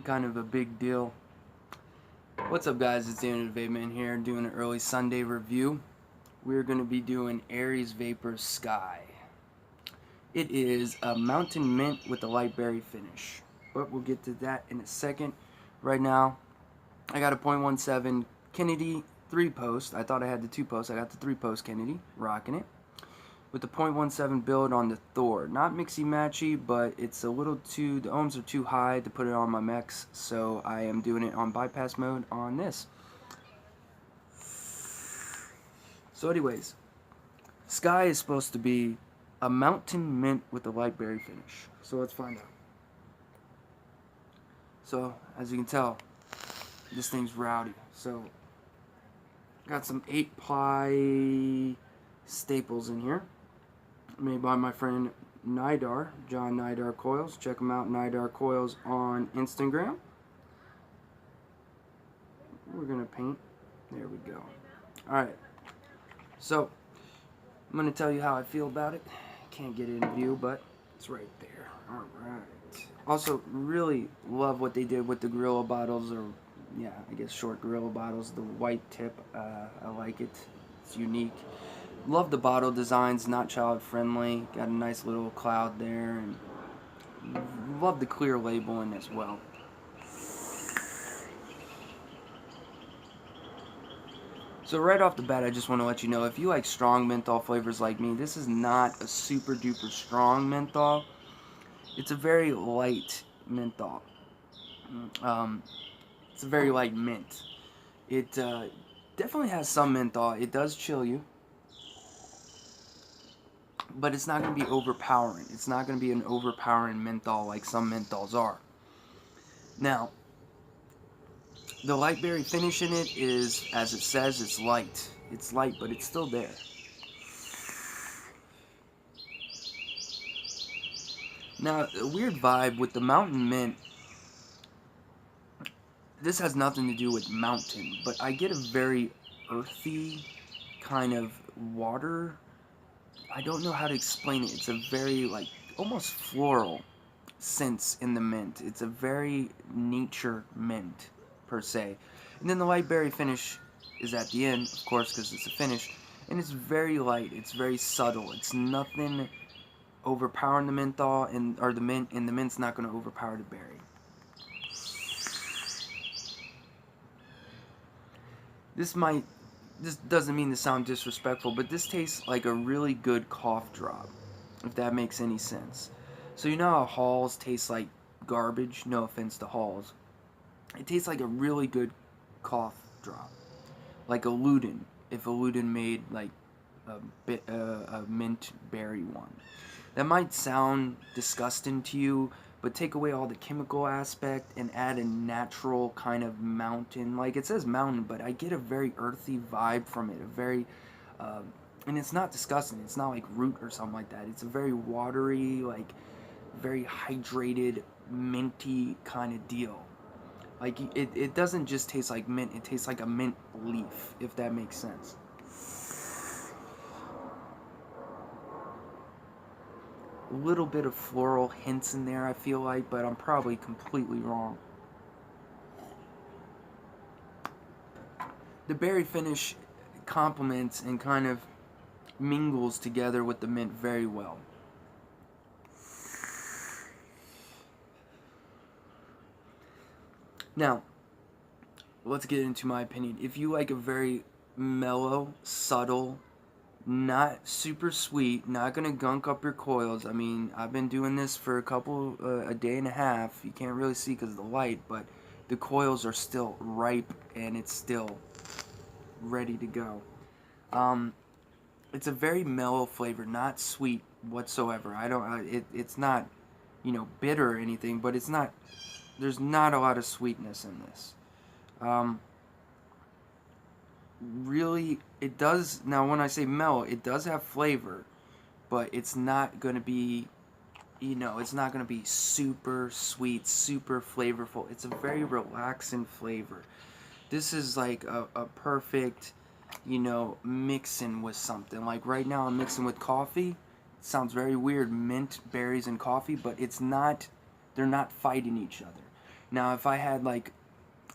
kind of a big deal. What's up, guys? It's DanielTheVapeMan here, doing an early Sunday review. We're going to be doing Aeris Vapors Sky. It is a mountain mint with a light berry finish, but we'll get to that in a second. Right now, I got a 0.17 Kennedy 3-post. I thought I had the 2-post. I got the 3-post Kennedy, rocking it. With the 0.17 build on the Thor. Not mixy-matchy, but it's a little too, the ohms are too high to put it on my mechs, so I am doing it on bypass mode on this. So anyways, Sky is supposed to be a mountain mint with a light berry finish. So let's find out. So, as you can tell, this thing's rowdy. So, got some 8-ply staples in here, made by my friend Nidar, John Nidar Coils. Check him out, Nidar Coils on Instagram. We're gonna paint. There we go. Alright, so I'm gonna tell you how I feel about it. Can't get it in view, but it's right there. Alright. Also, really love what they did with the Gorilla bottles, or yeah, I guess short Gorilla bottles. The white tip, I like it. It's unique. Love the bottle designs, not child friendly. Got a nice little cloud there, and love the clear labeling as well. So right off the bat, I just want to let you know, if you like strong menthol flavors like me, this is not a super duper strong menthol. It's a very light menthol. It's a very light mint. It definitely has some menthol. It does chill you, but it's not going to be overpowering. It's not going to be an overpowering menthol like some menthols are. Now, the light berry finish in it is, as it says, it's light. It's light, but it's still there. Now, a weird vibe with the mountain mint. This has nothing to do with mountain, but I get a very earthy kind of water. I don't know how to explain it. It's a very, like, almost floral sense in the mint. It's a very nature mint, per se. And then the light berry finish is at the end, of course, because it's a finish. And it's very light. It's very subtle. It's nothing overpowering the menthol, or the mint, and the mint's not going to overpower the berry. This doesn't mean to sound disrespectful, but this tastes like a really good cough drop, if that makes any sense. So you know how Halls taste like garbage? No offense to Halls. It tastes like a really good cough drop. Like a Luden, if a Luden made like a mint berry one. That might sound disgusting to you, but take away all the chemical aspect and add a natural kind of mountain. Like, it says mountain, but I get a very earthy vibe from it. A very, and it's not disgusting. It's not like root or something like that. It's a very watery, like, very hydrated, minty kind of deal. Like, it doesn't just taste like mint. It tastes like a mint leaf, if that makes sense. A little bit of floral hints in there, I feel like, but I'm probably completely wrong. The berry finish complements and kind of mingles together with the mint very well. Now, let's get into my opinion. If you like a very mellow, subtle, not super sweet, not gonna gunk up your coils. I mean, I've been doing this for a day and a half. You can't really see because of the light, but the coils are still ripe and it's still ready to go. It's a very mellow flavor, not sweet whatsoever. It's not, you know, bitter or anything, but it's not. There's not a lot of sweetness in this. Really, it does, now when I say mellow, it does have flavor, but it's not going to be, you know, it's not going to be super sweet, super flavorful. It's a very relaxing flavor. This is like a perfect, you know, mixing with something. Like right now I'm mixing with coffee. It sounds very weird, mint, berries, and coffee, but it's not, they're not fighting each other. Now, if I had like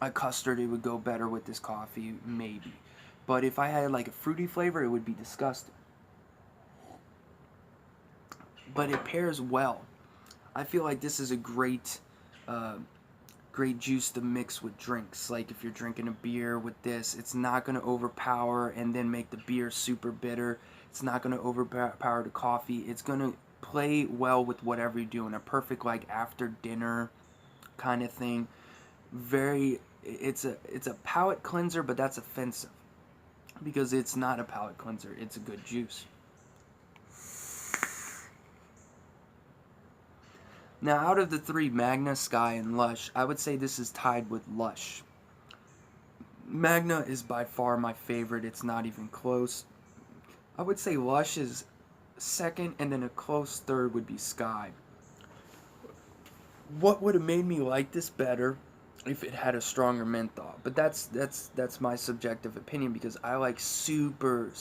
a custard, it would go better with this coffee, maybe. But if I had like a fruity flavor, it would be disgusting. But it pairs well. I feel like this is a great juice to mix with drinks. Like if you're drinking a beer with this, it's not going to overpower and then make the beer super bitter. It's not going to overpower the coffee. It's going to play well with whatever you're doing. A perfect like after dinner kind of thing. It's a palate cleanser, but that's offensive because it's not a palate cleanser. It's a good juice. Now, out of the three, Magna, Sky, and Lush, I would say this is tied with Lush. Magna is by far my favorite. It's not even close. I would say Lush is second, and then a close third would be Sky. What would have made me like this better if it had a stronger menthol? But that's my subjective opinion, because I like super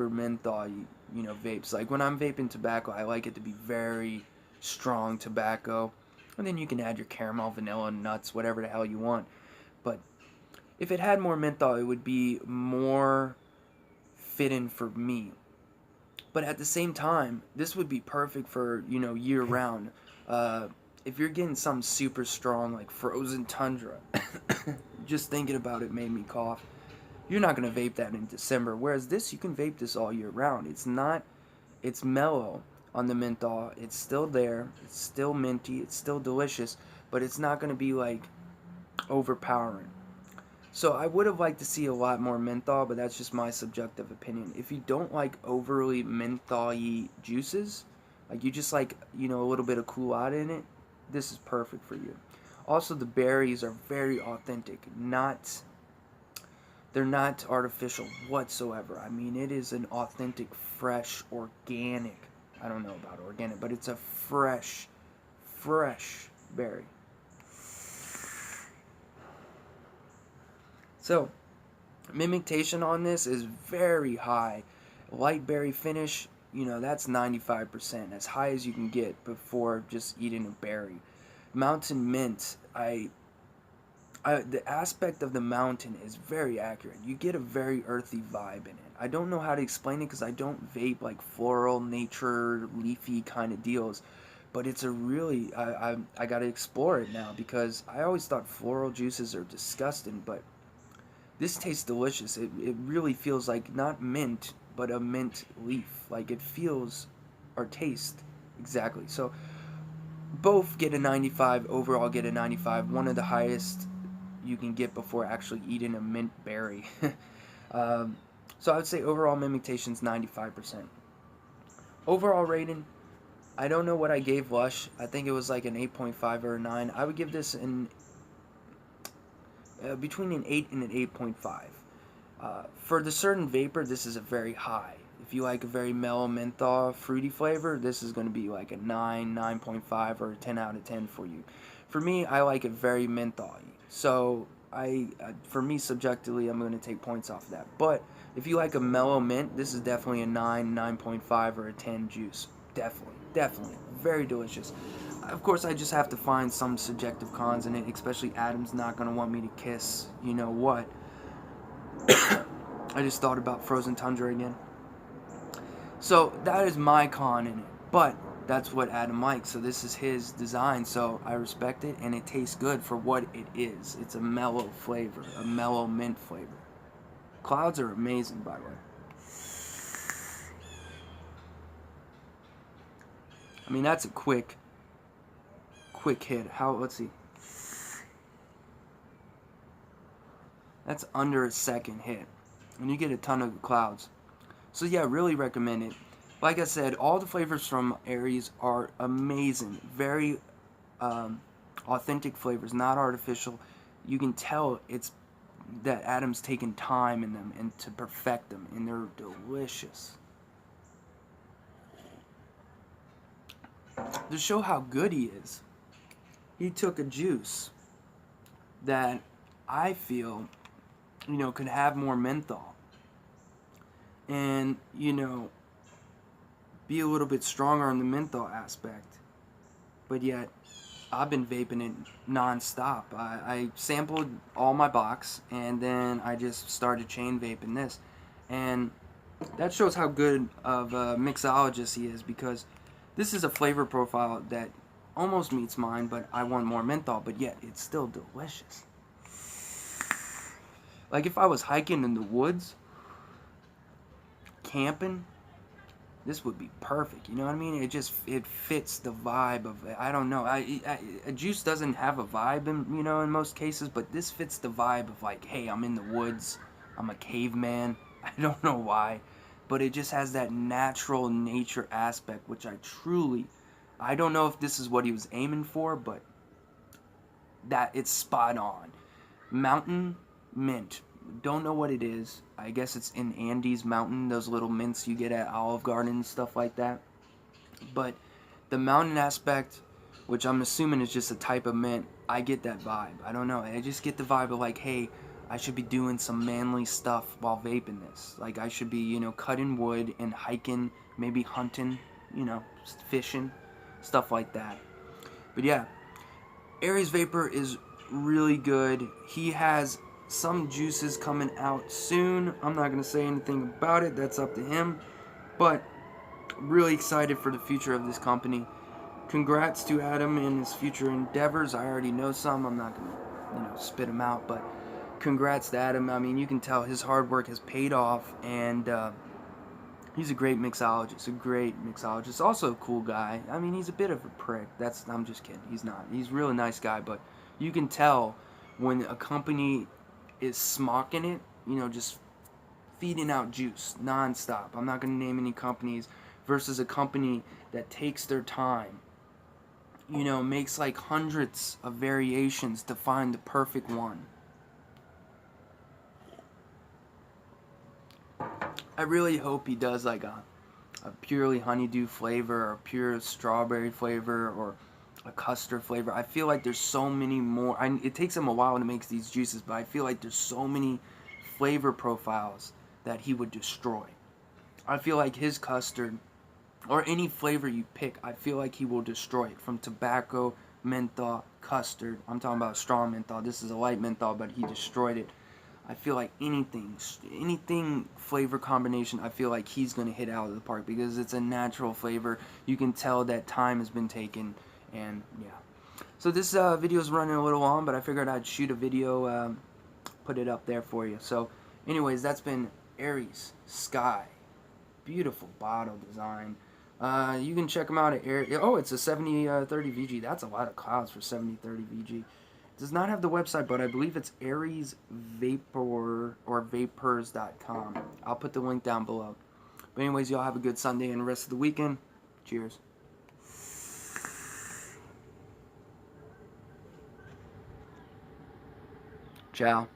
menthol, vapes. Like when I'm vaping tobacco, I like it to be very strong tobacco, and then you can add your caramel, vanilla, nuts, whatever the hell you want. But if it had more menthol, it would be more fitting for me. But at the same time, this would be perfect for year round. If you're getting something super strong like Frozen Tundra, just thinking about it made me cough. You're not gonna vape that in December. Whereas this, you can vape this all year round. It's mellow on the menthol. It's still there. It's still minty. It's still delicious, but it's not going to be like overpowering. So I would have liked to see a lot more menthol, but that's just my subjective opinion. If you don't like overly menthol-y juices, like you just like, a little bit of cool out in it, this is perfect for you. Also, the berries are very authentic. They're not artificial whatsoever. I mean, it is an authentic, fresh, organic. I don't know about organic, but it's a fresh berry. So, mimication on this is very high. Light berry finish, that's 95%, as high as you can get before just eating a berry. Mountain mint, the aspect of the mountain is very accurate. You get a very earthy vibe in it. I don't know how to explain it because I don't vape like floral, nature, leafy kind of deals. But it's a really, I got to explore it now, because I always thought floral juices are disgusting, but this tastes delicious. It really feels like not mint, but a mint leaf. Like it feels or tastes exactly. So both get a 95, overall get a 95. One of the highest you can get before actually eating a mint berry. So I would say overall mimictation's 95%. Overall rating, I don't know what I gave Lush. I think it was like an 8.5 or a 9. I would give this between an 8 and an 8.5. For the certain vapor, this is a very high. If you like a very mellow menthol, fruity flavor, this is going to be like a 9, 9.5, or a 10 out of 10 for you. For me, I like it very menthol-y. So, for me, subjectively, I'm going to take points off of that. But if you like a mellow mint, this is definitely a 9, 9.5, or a 10 juice. Definitely. Very delicious. Of course, I just have to find some subjective cons in it, especially Adam's not going to want me to kiss what. I just thought about Frozen Tundra again. So, that is my con in it. But that's what Adam likes, so this is his design, so I respect it, and it tastes good for what it is. It's a mellow flavor, a mellow mint flavor. Clouds are amazing, by the way. I mean, that's a quick hit. Let's see. That's under a second hit, and you get a ton of clouds. So yeah, really recommend it. Like I said, all the flavors from Aeris are amazing. Very authentic flavors, not artificial. You can tell it's that Adam's taken time in them and to perfect them, and they're delicious. To show how good he is, he took a juice that I feel, could have more menthol. And, be a little bit stronger on the menthol aspect. But yet, I've been vaping it non-stop. I sampled all my box, and then I just started chain vaping this. And that shows how good of a mixologist he is, because this is a flavor profile that almost meets mine, but I want more menthol, but yet it's still delicious. Like if I was hiking in the woods, camping, this would be perfect. You know what I mean? It fits the vibe of it. I don't know. A juice doesn't have a vibe in most cases, but this fits the vibe of like, hey, I'm in the woods. I'm a caveman. I don't know why, but it just has that natural nature aspect, which I don't know if this is what he was aiming for, but that it's spot on. Mountain mint. Don't know what it is. I guess it's in Andes Mountain, those little mints you get at Olive Garden and stuff like that. But the mountain aspect, which I'm assuming is just a type of mint, I get that vibe. I don't know. I just get the vibe of like, hey, I should be doing some manly stuff while vaping this. Like I should be, cutting wood and hiking, maybe hunting, fishing, stuff like that. But yeah, Aeris Vapor is really good. He has some juices coming out soon. I'm not going to say anything about it. That's up to him. But really excited for the future of this company. Congrats to Adam in his future endeavors. I already know some. I'm not going to, spit them out. But congrats to Adam. I mean, you can tell his hard work has paid off. And he's a great mixologist. Also a cool guy. I mean, he's a bit of a prick. I'm just kidding. He's not. He's a really nice guy. But you can tell when a company is smocking it, just feeding out juice non-stop. I'm not going to name any companies, versus a company that takes their time, makes like hundreds of variations to find the perfect one. I really hope he does like a purely honeydew flavor, or a pure strawberry flavor, or a custard flavor. I feel like there's so many more. It takes him a while to make these juices, but I feel like there's so many flavor profiles that he would destroy. I feel like his custard, or any flavor you pick, I feel like he will destroy it. From tobacco, menthol, custard. I'm talking about strong menthol. This is a light menthol, but he destroyed it. I feel like anything flavor combination, I feel like he's going to hit out of the park, because it's a natural flavor. You can tell that time has been taken, and yeah. So this video is running a little long, but I figured I'd shoot a video, put it up there for you. So anyways, that's been Aeris Sky. Beautiful bottle design. You can check them out at it's a 7030 VG. That's a lot of clouds for 7030 VG. Does not have the website, but I believe it's Aeris Vapor or Vapors.com. I'll put the link down below. But anyways, y'all have a good Sunday and the rest of the weekend. Cheers. Ciao.